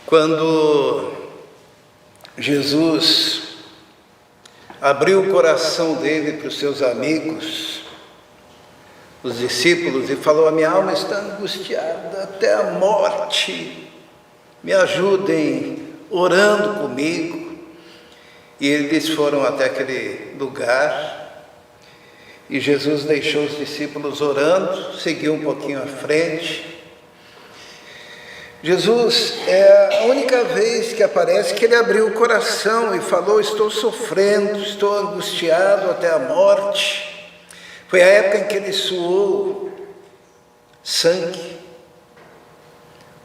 Quando Jesus abriu o coração dele para os seus amigos, os discípulos, e falou: a minha alma está angustiada até a morte, me ajudem orando comigo. E eles foram até aquele lugar, e Jesus deixou os discípulos orando, seguiu um pouquinho à frente. Jesus, é a única vez que aparece que ele abriu o coração e falou: estou sofrendo, estou angustiado até a morte. Foi a época em que ele suou sangue,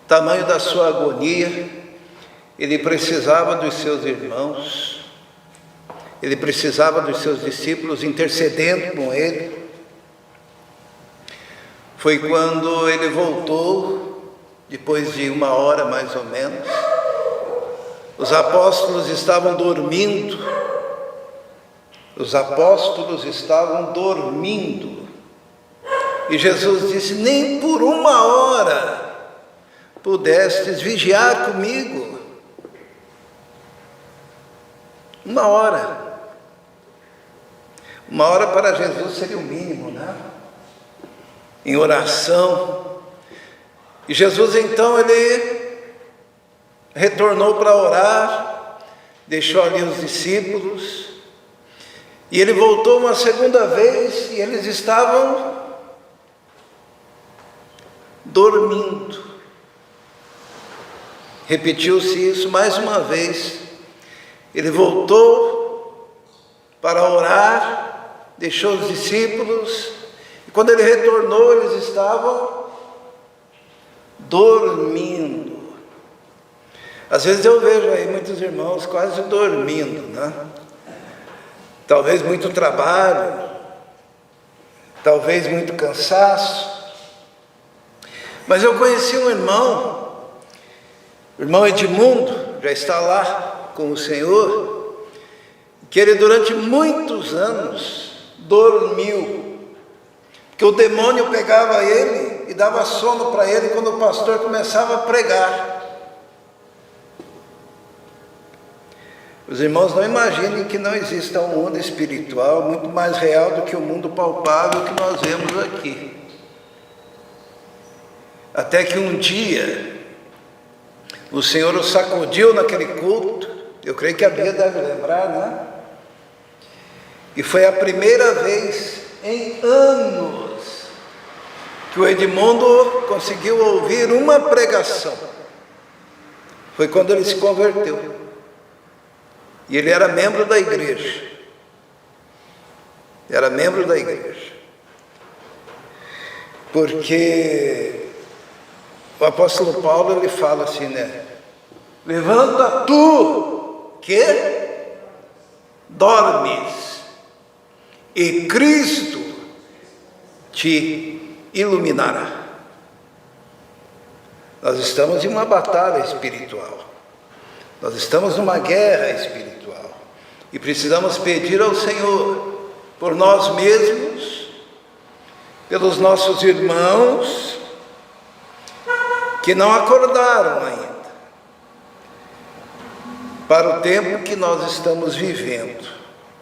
o tamanho da sua agonia. Ele precisava dos seus irmãos, ele precisava dos seus discípulos intercedendo com ele. Foi quando ele voltou, depois de 1 hora mais ou menos. Os apóstolos estavam dormindo. Os apóstolos estavam dormindo. E Jesus disse: nem por 1 hora pudestes vigiar comigo. 1 hora. 1 hora para Jesus seria o mínimo, né? Em oração. E Jesus então, ele retornou para orar, deixou ali os discípulos, e ele voltou uma segunda vez, e eles estavam dormindo. Repetiu-se isso mais uma vez. Ele voltou para orar, deixou os discípulos, e quando ele retornou, eles estavam dormindo. Às vezes eu vejo aí muitos irmãos quase dormindo, né? Talvez muito trabalho, talvez muito cansaço. Mas eu conheci um irmão, o irmão Edmundo, já está lá com o Senhor, que ele durante muitos anos dormiu, porque o demônio pegava ele e dava sono para ele quando o pastor começava a pregar. Os irmãos não imaginem que não exista um mundo espiritual muito mais real do que o mundo palpável que nós vemos aqui. Até que um dia o Senhor o sacudiu naquele culto. Eu creio que a Bia deve lembrar, né? E foi a primeira vez em anos que o Edmundo conseguiu ouvir uma pregação. Foi quando ele se converteu. E ele era membro da igreja. Era membro da igreja. Porque o apóstolo Paulo, ele fala assim, né? Levanta tu, que dormes, e Cristo te iluminará. Nós estamos em uma batalha espiritual. Nós estamos numa guerra espiritual. E precisamos pedir ao Senhor, por nós mesmos, pelos nossos irmãos, que não acordaram ainda, para o tempo que nós estamos vivendo.